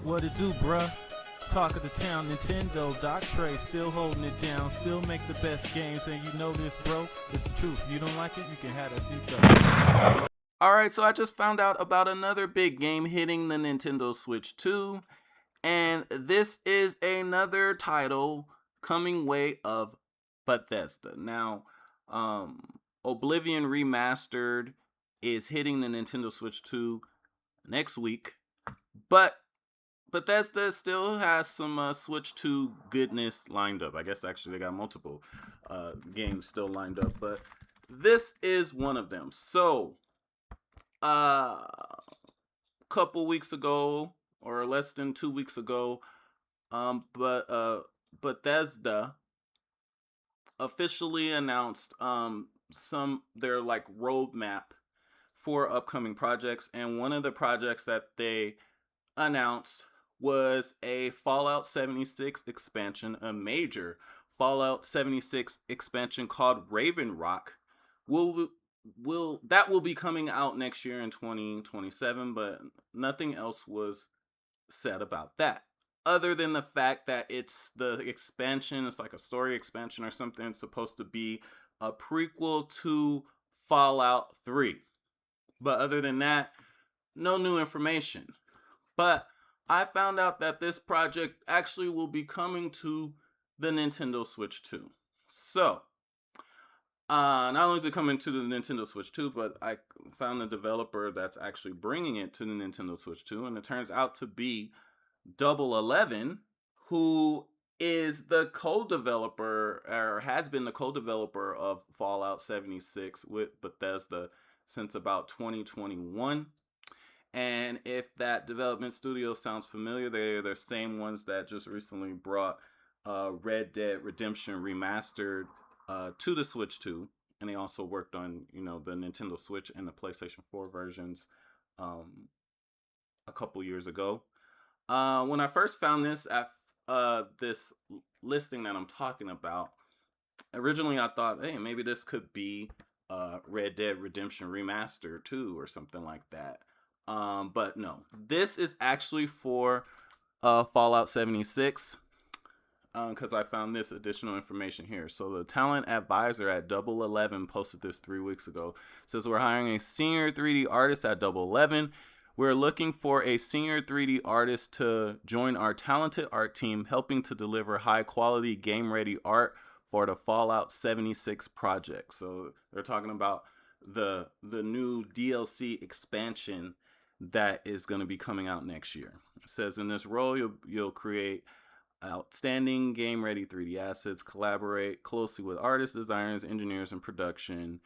What it do, bruh? Talk of the town, Nintendo, Doc Trey still holding it down, still make the best games, and you know this, bro. It's the truth. You don't like it, you can have that seatbelt. Alright, so I just found out about another big game hitting the Nintendo Switch 2, and this is another title coming way of Bethesda. Now, Oblivion Remastered is hitting the Nintendo Switch 2 next week, but Bethesda still has some Switch 2 goodness lined up. I guess actually they got multiple games still lined up, but this is one of them. So, a couple weeks ago, or less than 2 weeks ago, but Bethesda officially announced their like roadmap for upcoming projects, and one of the projects that they announced was a Fallout 76 expansion, a major Fallout 76 expansion called Raven Rock. Will be coming out next year in 2027, but nothing else was said about that. Other than the fact that it's the expansion, it's like a story expansion or something. It's supposed to be a prequel to Fallout 3. But other than that, no new information. But I found out that this project actually will be coming to the Nintendo Switch 2. So, not only is it coming to the Nintendo Switch 2, but I found the developer that's actually bringing it to the Nintendo Switch 2, and it turns out to be Double 11, who is the co-developer, or has been the co-developer of Fallout 76 with Bethesda since about 2021. And if that development studio sounds familiar, they're the same ones that just recently brought Red Dead Redemption Remastered to the Switch 2. And they also worked on, the Nintendo Switch and the PlayStation 4 versions a couple years ago. When I first found this at this listing that I'm talking about, originally I thought, hey, maybe this could be Red Dead Redemption Remastered 2 or something like that. But no, this is actually for Fallout 76, because I found this additional information here. So the talent advisor at Double 11 posted this 3 weeks ago. It says, we're hiring a senior 3D artist at Double 11. We're looking for a senior 3D artist to join our talented art team, helping to deliver high quality game ready art for the Fallout 76 project. So they're talking about the new DLC expansion that is going to be coming out next year. It says, in this role, you'll create outstanding game ready 3D assets, collaborate closely with artists, designers, engineers, and production.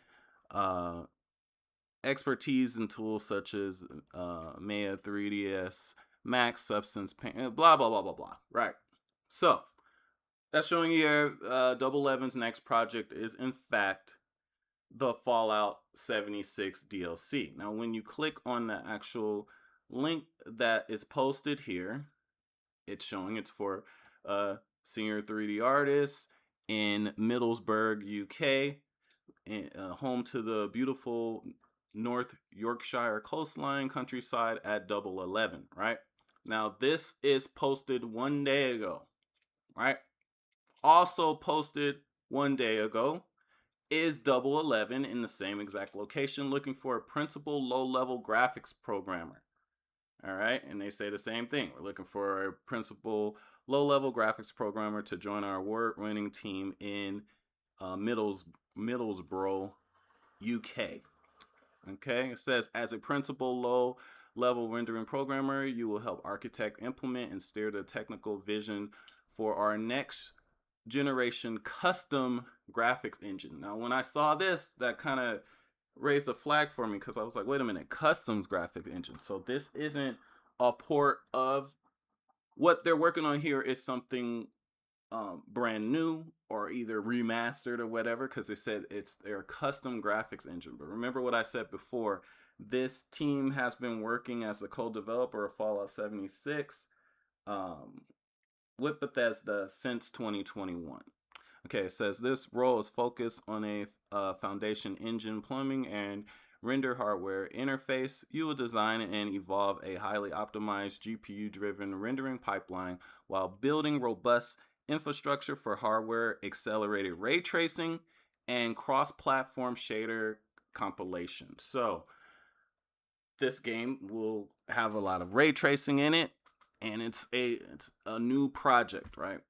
Expertise in tools such as Maya 3ds, Max, Substance Paint, blah blah blah blah blah. Right. So that's showing you Double 11's next project is in fact the Fallout 76 DLC. Now, when you click on the actual link that is posted here, it's showing it's for senior 3D artists in Middlesbrough, UK, home to the beautiful North Yorkshire coastline countryside at Double 11, right? Now, this is posted 1 day ago, right? Also posted 1 day ago is Double 11 in the same exact location, looking for a principal low-level graphics programmer. All right, and they say the same thing. We're looking for a principal low-level graphics programmer to join our award-winning team in Middlesbrough, UK. Okay, it says, as a principal low-level rendering programmer, you will help architect, implement, and steer the technical vision for our next generation custom graphics engine. Now, when I saw this, that kind of raised a flag for me, because I was like, wait a minute, customs graphic engine. So this isn't a port of what they're working on here is something brand new or either remastered or whatever, because they said it's their custom graphics engine. But remember what I said before, this team has been working as the co-developer of Fallout 76 with Bethesda since 2021. Okay, it says this role is focused on a foundation engine, plumbing, and render hardware interface. You will design and evolve a highly optimized GPU-driven rendering pipeline while building robust infrastructure for hardware accelerated ray tracing and cross-platform shader compilation. So this game will have a lot of ray tracing in it, and it's a new project, right?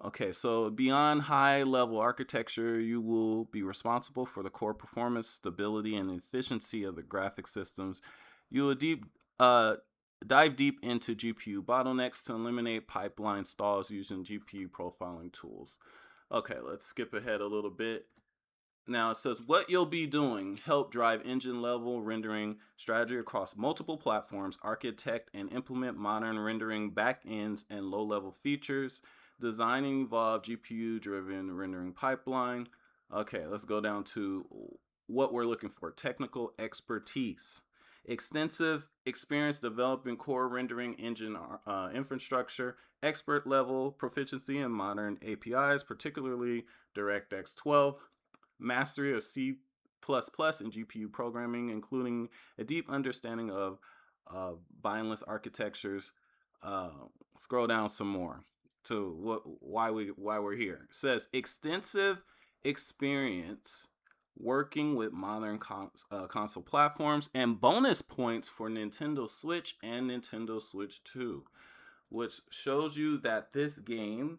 Okay, so beyond high level architecture, you will be responsible for the core performance, stability, and efficiency of the graphic systems. You will dive deep into GPU bottlenecks to eliminate pipeline stalls using GPU profiling tools. Okay, let's skip ahead a little bit. Now it says what you'll be doing: help drive engine level rendering strategy across multiple platforms, architect and implement modern rendering backends and low level features, design and evolve GPU driven rendering pipeline. Okay, let's go down to what we're looking for: technical expertise, extensive experience developing core rendering engine infrastructure, expert level proficiency in modern APIs, particularly DirectX 12, mastery of C++ and GPU programming, including a deep understanding of bineless architectures. Scroll down some more to why we're here. It says extensive experience working with modern console platforms, and bonus points for Nintendo Switch and Nintendo Switch 2, which shows you that this game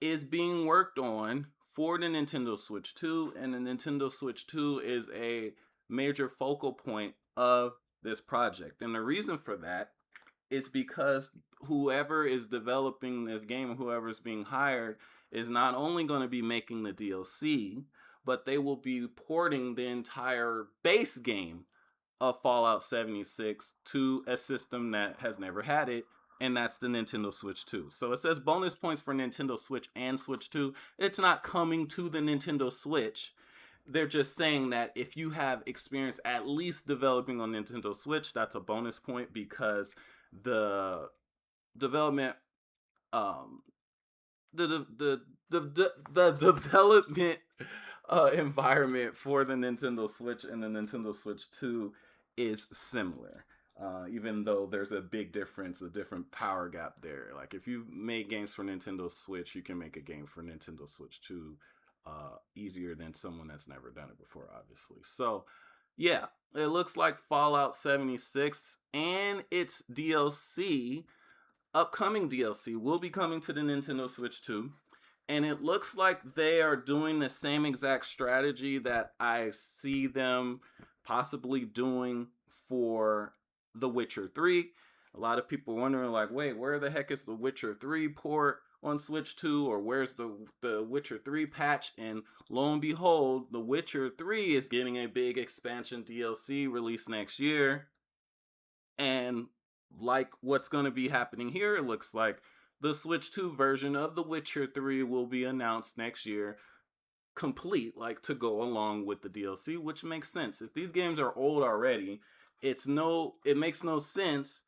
is being worked on for the Nintendo Switch 2, and the Nintendo Switch 2 is a major focal point of this project. And the reason for that is because whoever is developing this game, whoever is being hired, is not only going to be making the DLC, but they will be porting the entire base game of Fallout 76 to a system that has never had it, and that's the Nintendo Switch 2. So it says bonus points for Nintendo Switch and Switch 2. It's not coming to the Nintendo Switch. They're just saying that if you have experience at least developing on Nintendo Switch, that's a bonus point, because the development the development environment for the Nintendo Switch and the Nintendo Switch 2 is similar. Even though there's a big difference, a different power gap there. Like if you made games for Nintendo Switch, you can make a game for Nintendo Switch 2 easier than someone that's never done it before, obviously. So yeah, it looks like Fallout 76 and its DLC, upcoming DLC, will be coming to the Nintendo Switch 2. And it looks like they are doing the same exact strategy that I see them possibly doing for The Witcher 3. A lot of people wondering, like, wait, where the heck is The Witcher 3 port on Switch 2, or where's the Witcher 3 patch? And lo and behold, The Witcher 3 is getting a big expansion DLC released next year. And like what's going to be happening here, it looks like the Switch 2 version of The Witcher 3 will be announced next year, complete, like to go along with the DLC, which makes sense. If these games are old already, it makes no sense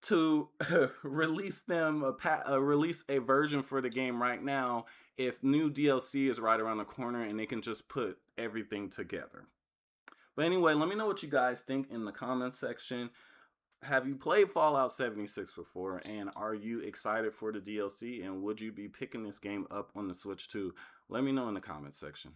to release a version for the game right now if new DLC is right around the corner and they can just put everything together. But anyway, let me know what you guys think in the comments section. Have you played Fallout 76 before, and are you excited for the DLC, and would you be picking this game up on the Switch 2? Let me know in the comments section.